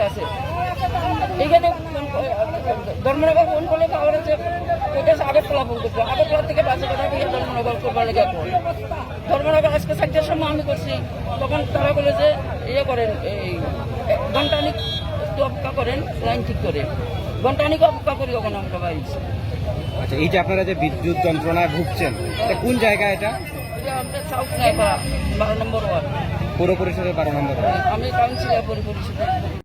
আছে এইখানে ধর্মনগর ফোন করলে খবর হচ্ছে ওটা আগরতলা ফোন করবো, আগরতলা থেকে বাসে কথা দিয়ে ধর্মনগর করবার লেগে ধর্মনগর আজকে 4টার সময় আমি করছি, তখন তারা বলে যে ইয়ে করেন এই ঘন্টানিক একটু অপেক্ষা করেন, লাইন ঠিক করে ঘন্টানিক অপেক্ষা করি তখন আমরা বাইছি। আচ্ছা, এই যে আপনারা যে বিদ্যুৎ যন্ত্রণায় ভুগছেন, এটা কোন জায়গা? এটা আমরা সাউথ নাইপাড়া 12 নম্বর ওয়ার্ড, পৌর পরিষদের 12 নম্বর ওয়ার্ড। আমি কাউন্সিলর পরিষদের।